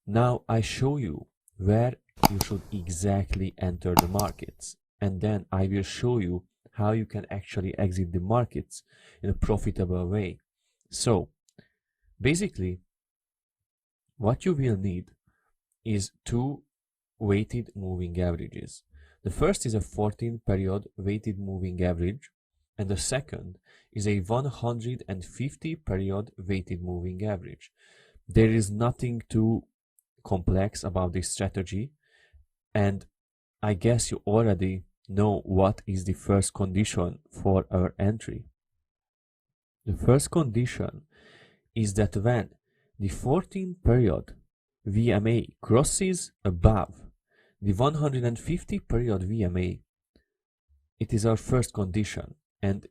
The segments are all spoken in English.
Now I show you where you should exactly enter the markets, and then I will show you how you can actually exit the markets in a profitable way. So basically, what you will need is two weighted moving averages. The first is a 14 period weighted moving average, and the second is a 150 period weighted moving average. There is nothing too complex about this strategy, and I guess you already know what is the first condition for our entry. The first condition is that when the 14 period WMA crosses above the 150 period WMA, it is our first condition and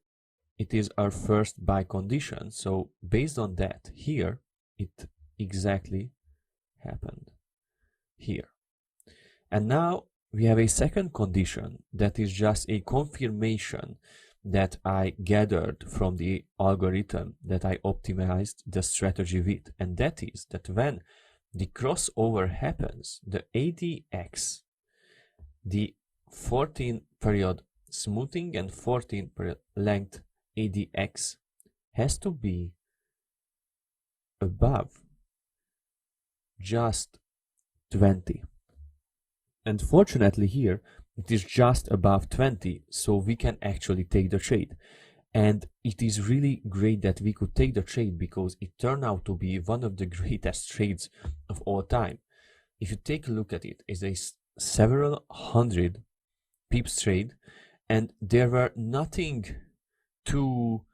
it is our first buy condition. So based on that, here it exactly happened here. And now we have a second condition that is just a confirmation that I gathered from the algorithm that I optimized the strategy with, and that is that when the crossover happens, the ADX, the 14 period smoothing and 14 period length ADX has to be above just 20. And fortunately here it is just above 20, so we can actually take the trade. And it is really great that we could take the trade because it turned out to be one of the greatest trades of all time. If you take a look at it, it's a several hundred pips trade, and there were nothing too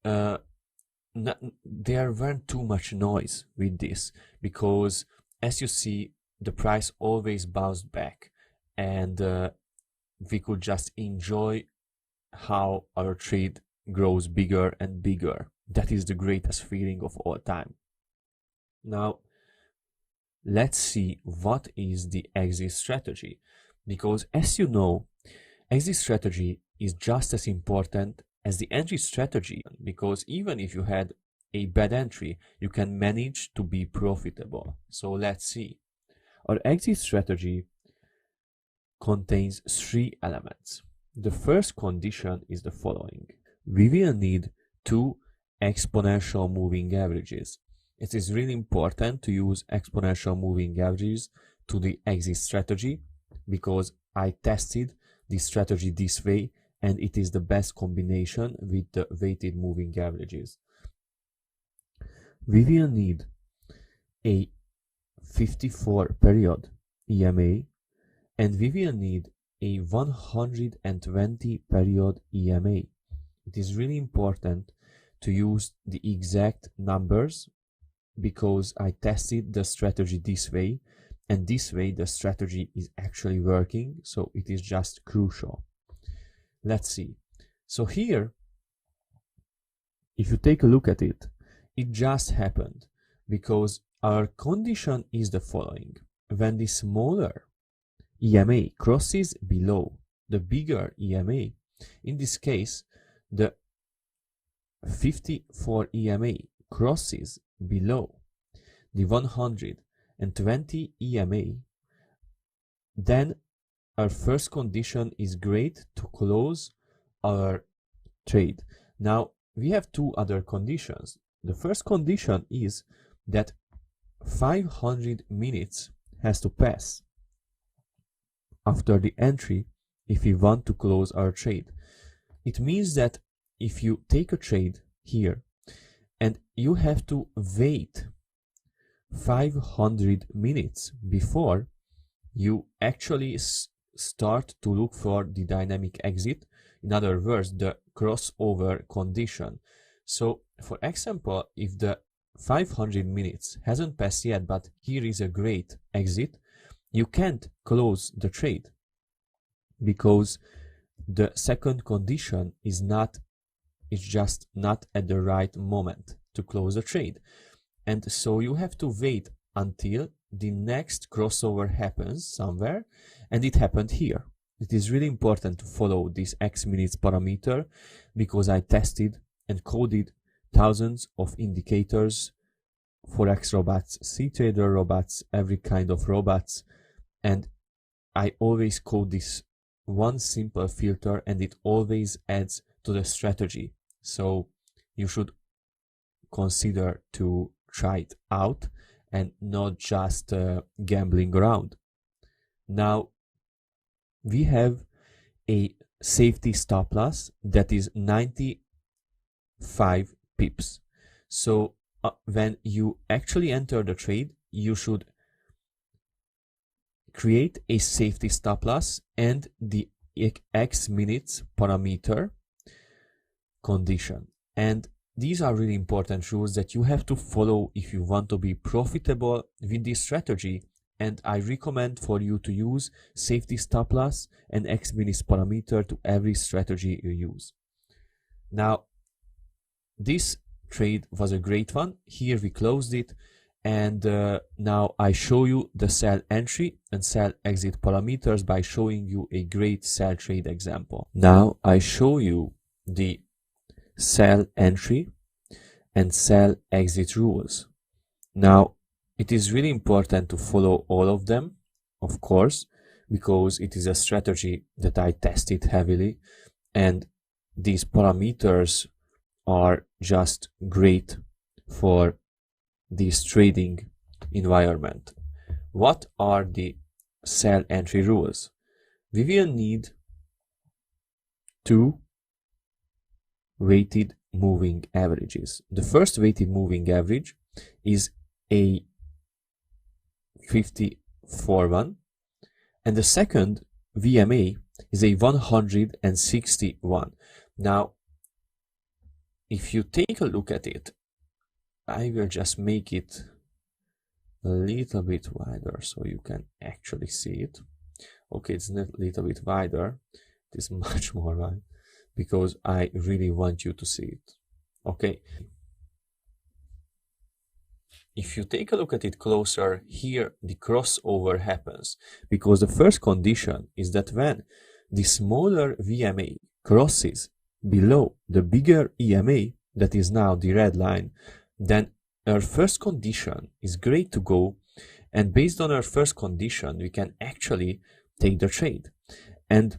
there weren't too much noise with this, because as you see, the price always bounced back, and we could just enjoy how our trade grows bigger and bigger. That is the greatest feeling of all time. Now let's see what is the exit strategy, because as you know, exit strategy is just as important as the entry strategy, because even if you had a bad entry, you can manage to be profitable. So let's see. Our exit strategy contains three elements. The first condition is the following. We will need two exponential moving averages. It is really important to use exponential moving averages to the exit strategy, because I tested the strategy this way and it is the best combination with the weighted moving averages. We will need a 54 period EMA, and we will need a 120 period EMA. It is really important to use the exact numbers, because I tested the strategy this way, and this way the strategy is actually working, so it is just crucial. Let's see. So here, if you take a look at it, it just happened because our condition is the following. When the smaller EMA crosses below the bigger EMA, in this case the 54 EMA crosses below the 120 EMA, then our first condition is great to close our trade. Now we have two other conditions. The first condition is that 500 minutes has to pass after the entry if we want to close our trade. It means that if you take a trade here and you have to wait 500 minutes before you actually start to look for the dynamic exit, in other words, the crossover condition. So for example, if the 500 minutes hasn't passed yet, but here is a great exit, you can't close the trade because the second condition is just not at the right moment to close the trade. And so you have to wait until the next crossover happens somewhere, and it happened here. It is really important to follow this X minutes parameter because I tested and coded thousands of indicators Forex robots, C-trader robots, every kind of robots, and I always code this one simple filter and it always adds to the strategy. So you should consider to try it out and not just gambling around. Now we have a safety stop loss that is 95 pips. So when you actually enter the trade, you should create a safety stop loss and the X minutes parameter condition. And these are really important rules that you have to follow if you want to be profitable with this strategy. And I recommend for you to use safety stop loss and X minutes parameter to every strategy you use. Now, this trade was a great one. Here we closed it. And now I show you the sell entry and sell exit parameters by showing you a great sell trade example. Now I show you the sell entry and sell exit rules. Now it is really important to follow all of them, of course, because it is a strategy that I tested heavily, and these parameters are just great for this trading environment. What are the sell entry rules? We will need 2 weighted moving averages. The first weighted moving average is a 54 one, and the second WMA is a 161. Now, if you take a look at it, I will just make it a little bit wider so you can actually see it. Okay, it's not a little bit wider, it is much more wide because I really want you to see it. Okay, if you take a look at it closer, here the crossover happens because the first condition is that when the smaller WMA crosses below the bigger EMA, that is now the red line, then our first condition is great to go, and based on our first condition we can actually take the trade. And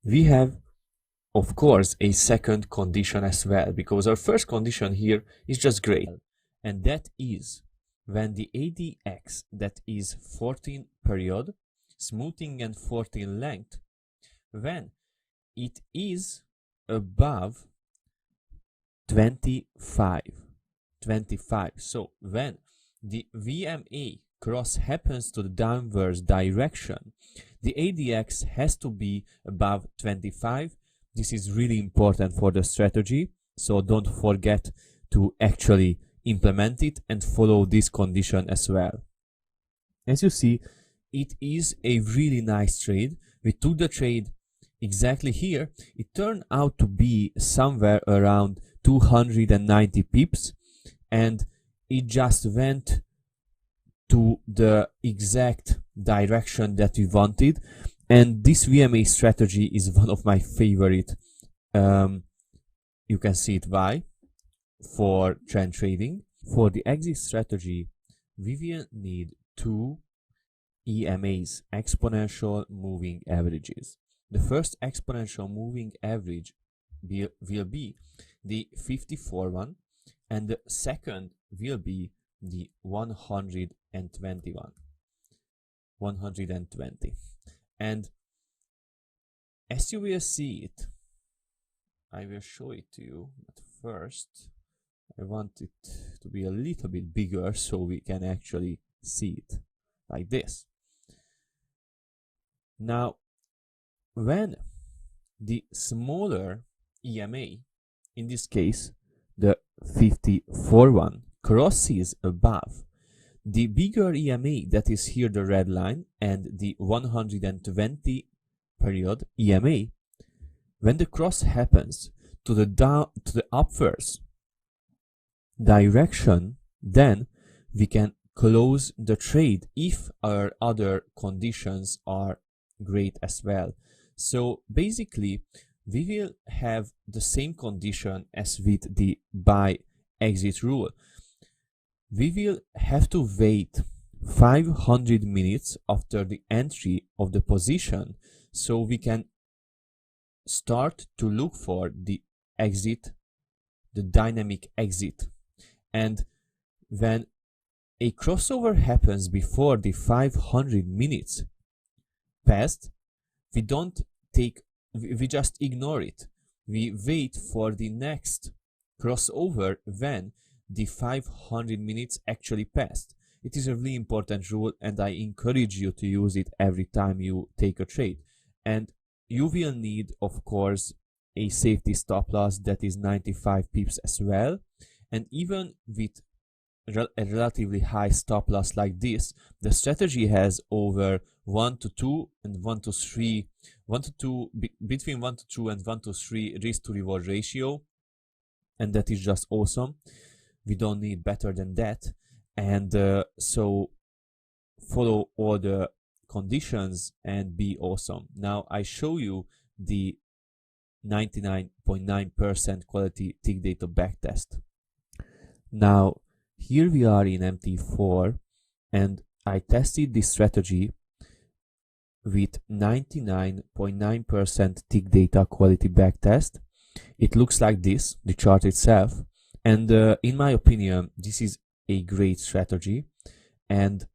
we have, of course, a second condition as well, because our first condition here is just great, and that is when the ADX, that is 14 period, smoothing and 14 length, when it is above 25. So when the WMA cross happens to the downwards direction, the ADX has to be above 25. This is really important for the strategy, so don't forget to actually implement it and follow this condition as well. As you see, it is a really nice trade. We took the trade exactly here. It turned out to be somewhere around 290 pips, and it just went to the exact direction that we wanted. And this WMA strategy is one of my favorite. You can see it why for trend trading. For the exit strategy, we will need 2 EMAs, exponential moving averages. The first exponential moving average will be the 54 one, and the second will be the 121. 120. And as you will see it, I will show it to you, but first I want it to be a little bit bigger so we can actually see it like this. Now, when the smaller EMA, in this case the 54 one, crosses above the bigger EMA, that is here the red line, and the 120 period EMA, when the cross happens to the upwards direction, then we can close the trade if our other conditions are great as well. So basically we will have the same condition as with the buy exit rule. we will have to wait 500 minutes after the entry of the position so we can start to look for the exit, the dynamic exit. And when a crossover happens before the 500 minutes passed, we just ignore it. We wait for the next crossover when the 500 minutes actually passed. It is a really important rule, and I encourage you to use it every time you take a trade. And you will need, of course, a safety stop loss that is 95 pips as well. And even with a relatively high stop loss like this, the strategy has over 1 to 2 and 1 to 3, between 1 to 2 and 1 to 3 risk to reward ratio, and that is just awesome. We don't need better than that. And so follow all the conditions and be awesome. Now I show you the 99.9% quality tick data backtest. Now here we are in MT4, and I tested this strategy with 99.9% tick data quality backtest. It looks like this, the chart itself, and in my opinion this is a great strategy, and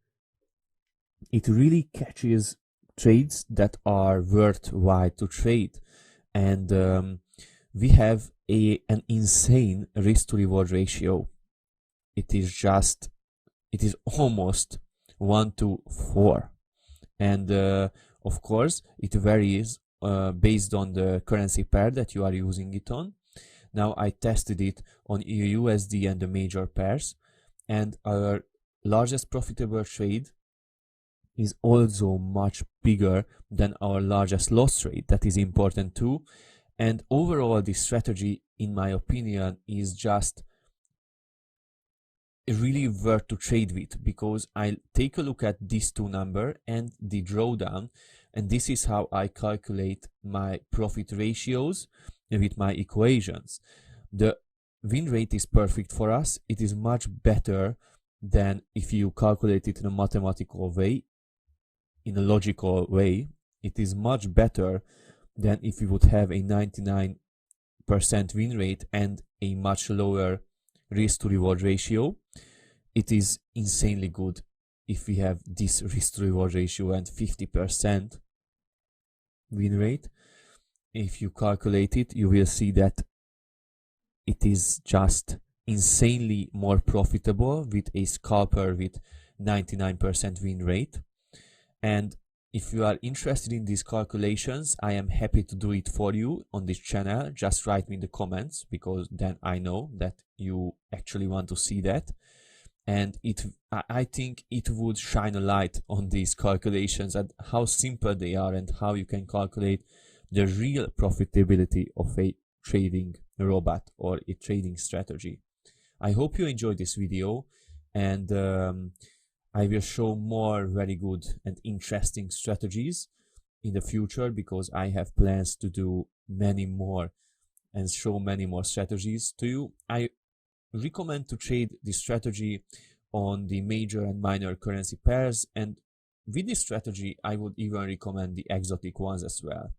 it really catches trades that are worthwhile to trade. And we have an insane risk to reward ratio. It is almost 1 to 4, and of course it varies based on the currency pair that you are using it on. Now I tested it on USD and the major pairs, and our largest profitable trade is also much bigger than our largest loss trade. That is important too. And overall this strategy, in my opinion, is just really worth to trade with, because I take a look at these two numbers and the drawdown, and this is how I calculate my profit ratios with my equations. The win rate is perfect for us. It is much better than if you calculate it in a mathematical way, in a logical way. It is much better than if you would have a 99% win rate and a much lower risk to reward ratio. It is insanely good if we have this risk to reward ratio and 50% win rate. If you calculate it, you will see that it is just insanely more profitable with a scalper with 99% win rate. And if you are interested in these calculations, I am happy to do it for you on this channel. Just write me in the comments, because then I know that you actually want to see that. And I think it would shine a light on these calculations and how simple they are, and how you can calculate the real profitability of a trading robot or a trading strategy. I hope you enjoyed this video, and I will show more very good and interesting strategies in the future, because I have plans to do many more and show many more strategies to you. I recommend to trade this strategy on the major and minor currency pairs, and with this strategy I would even recommend the exotic ones as well.